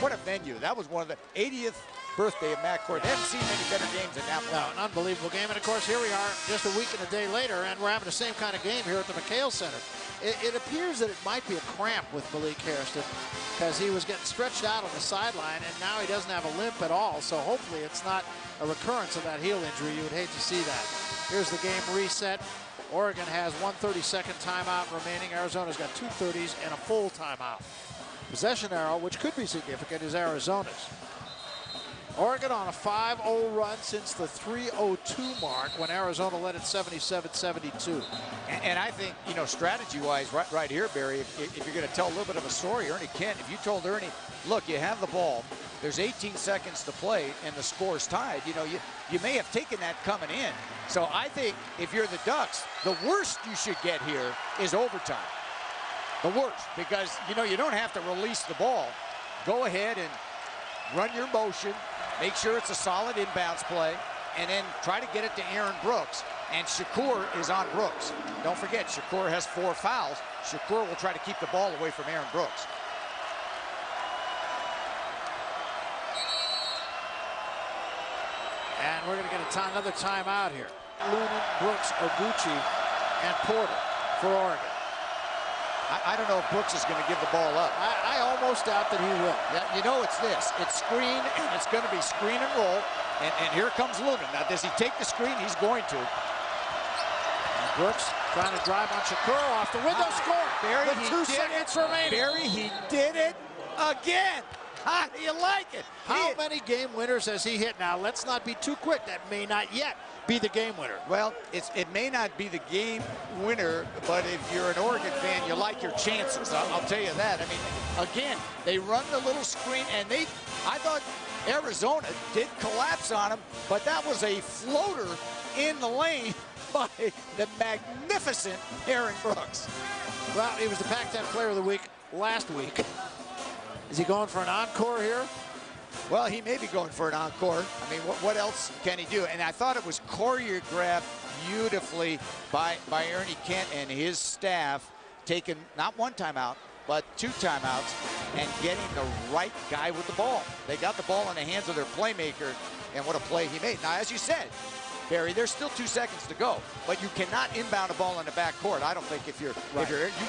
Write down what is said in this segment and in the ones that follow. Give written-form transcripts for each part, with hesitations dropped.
what a venue. That was one of the 80th birthday of Matt Corey. They haven't seen any better games than that one. No, an unbelievable game. And, of course, here we are just a week and a day later, and we're having the same kind of game here at the McHale Center. It appears that it might be a cramp with Malik Hairston because he was getting stretched out on the sideline, and now he doesn't have a limp at all. So hopefully it's not a recurrence of that heel injury. You would hate to see that. Here's the game reset. Oregon has 1:32 timeout remaining. Arizona's got 2:30s and a full timeout. Possession arrow, which could be significant, is Arizona's. Oregon on a 5-0 run since the 3:02 mark when Arizona led it 77-72. And I think, you know, strategy-wise, right here, Barry, if you're going to tell a little bit of a story, Ernie Kent, if you told Ernie, look, you have the ball, there's 18 seconds to play, and the score's tied, you know, you may have taken that coming in. So I think if you're the Ducks, the worst you should get here is overtime. The worst, because, you know, you don't have to release the ball. Go ahead and run your motion, make sure it's a solid inbounds play, and then try to get it to Aaron Brooks. And Shakur is on Brooks. Don't forget, Shakur has 4 fouls. Shakur will try to keep the ball away from Aaron Brooks. And we're going to get another timeout here. Lunan, Brooks, Oguchi, and Porter for Oregon. I don't know if Brooks is going to give the ball up. I almost doubt that he will. Yeah, you know it's this. It's screen, and it's going to be screen and roll. And here comes Lunan. Now, does he take the screen? He's going to. And Brooks trying to drive on Shakur off the window, score. Barry, with 2 seconds remaining. Barry, he did it again. How do you like it? How many game winners has he hit now? Let's not be too quick. That may not yet be the game winner. Well, it may not be the game winner, but if you're an Oregon fan, you like your chances. I'll tell you that. I mean, again, they run the little screen, and I thought Arizona did collapse on him, but that was a floater in the lane by the magnificent Aaron Brooks. Well, he was the Pac-10 Player of the Week last week. Is he going for an encore here? Well, he may be going for an encore. I mean, what else can he do? And I thought it was choreographed beautifully by Ernie Kent and his staff, taking not 1 timeout, but 2 timeouts, and getting the right guy with the ball. They got the ball in the hands of their playmaker, and what a play he made. Now, as you said, Barry, there's still 2 seconds to go, but you cannot inbound a ball in the backcourt. I don't think if you've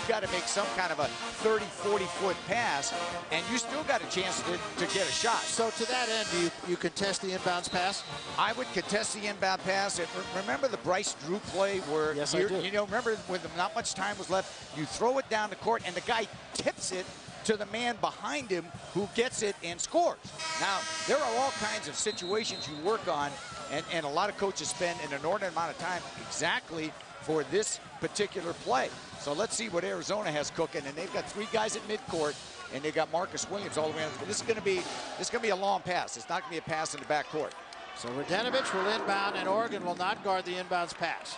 got to make some kind of a 30, 40-foot pass, and you still got a chance to get a shot. So to that end, do you contest the inbounds pass? I would contest the inbound pass. Remember the Bryce Drew play where, yes, I do. You know, remember when not much time was left, you throw it down the court, and the guy tips it to the man behind him who gets it and scores. Now, there are all kinds of situations you work on, and a lot of coaches spend an inordinate amount of time exactly for this particular play. So let's see what Arizona has cooking, and they've got 3 guys at midcourt, and they've got Marcus Williams all the way on. This is going to be a long pass. It's not going to be a pass in the backcourt. So Radenovich will inbound, and Oregon will not guard the inbounds pass.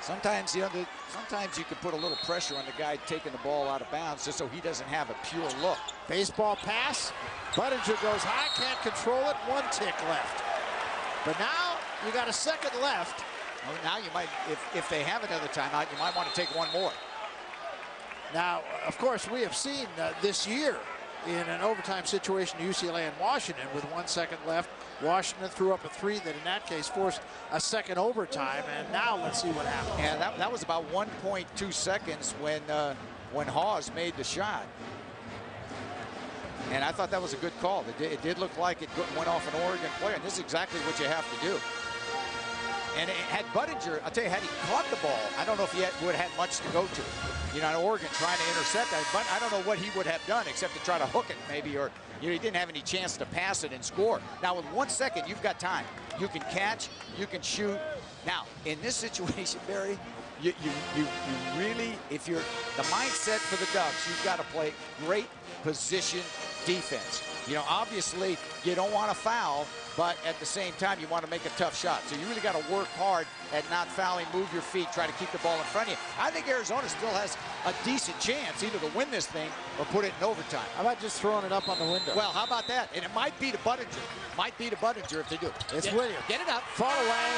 Sometimes, you know, sometimes you can put a little pressure on the guy taking the ball out of bounds just so he doesn't have a pure look. Baseball pass. Budinger goes high, can't control it. 1 tick left. But now you got a second left. Well, now you might, if they have another timeout, you might want to take 1 more. Now, of course, we have seen this year in an overtime situation, UCLA and Washington, with 1 second left. Washington threw up a 3 that in that case forced a second overtime, and now let's see what happens. And that was about 1.2 seconds when Hawes made the shot. And I thought that was a good call. It did look like it went off an Oregon player, and this is exactly what you have to do. And had Budinger, I'll tell you, had he caught the ball, I don't know if he would have had much to go to. You know, Oregon trying to intercept that, but I don't know what he would have done except to try to hook it maybe, or you know, he didn't have any chance to pass it and score. Now, with 1 second, you've got time. You can catch, you can shoot. Now, in this situation, Barry, you really, if you're the mindset for the Ducks, you've got to play great position defense. You know, obviously, you don't want to foul, but at the same time, you want to make a tough shot. So you really got to work hard at not fouling, move your feet, try to keep the ball in front of you. I think Arizona still has a decent chance either to win this thing or put it in overtime. How about just throwing it up on the window? Well, how about that? And it might be to Buttinger. Might be to Buttinger if they do. It's Williams. Get it up. Far away.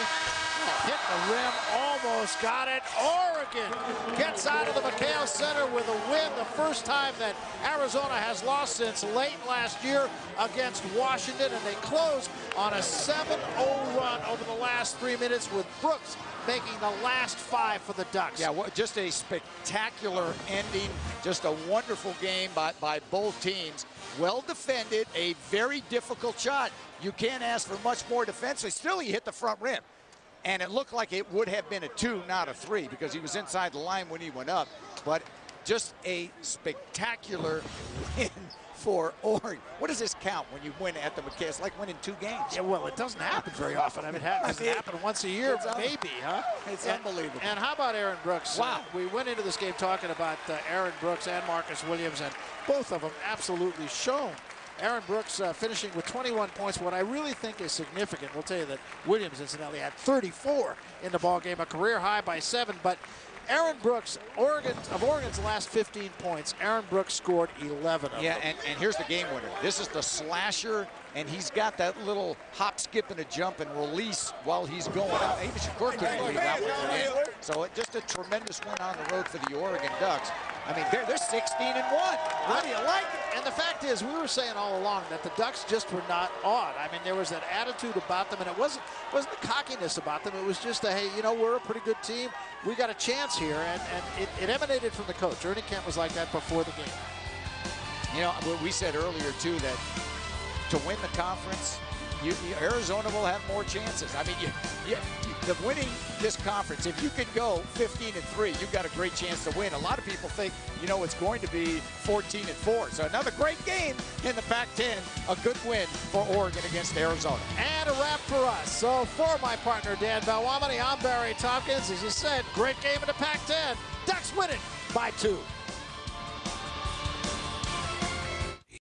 Hit the rim. Almost got it. Oregon gets out of the McHale Center with a win. The first time that Arizona has lost since late last year against Washington. And they close on a 7-0 run over the last 3 minutes with Brooks making the last 5 for the Ducks. Yeah, just a spectacular ending. Just a wonderful game by both teams. Well defended, a very difficult shot. You can't ask for much more defensively. Still, he hit the front rim. And it looked like it would have been a 2, not a 3, because he was inside the line when he went up. But just a spectacular win for Oregon. What does this count when you win at the McKay? It's like winning 2 games. Yeah, well, it doesn't happen very often. I mean, it happen once a year, maybe, huh? It's unbelievable. And how about Aaron Brooks? Wow. We went into this game talking about Aaron Brooks and Marcus Williams, and both of them absolutely shown. Aaron Brooks finishing with 21 points. What I really think is significant, we'll tell you that Williams, incidentally, had 34 in the ball game, a career high by 7. But Aaron Brooks, Oregon's last 15 points, Aaron Brooks scored 11 of them. Yeah, and here's the game winner. This is the slasher, and he's got that little hop, skip, and a jump and release while he's going out. Even Shakur couldn't believe that one in. So just a tremendous win on the road for the Oregon Ducks. I mean, they're 16-1. How do you like it? And the fact is, we were saying all along that the Ducks just were not odd. I mean, there was that attitude about them, and it wasn't the cockiness about them. It was just a, hey, you know, we're a pretty good team. We got a chance here, and it emanated from the coach. Ernie Kent was like that before the game. You know, we said earlier, too, that to win the conference, Arizona will have more chances. I mean, the winning this conference, if you could go 15-3, you've got a great chance to win. A lot of people think, you know, it's going to be 14-4. So another great game in the Pac-10, a good win for Oregon against Arizona. And a wrap for us. So for my partner, Dan Valwamini, I'm Barry Tompkins. As you said, great game in the Pac-10. Ducks win it by 2.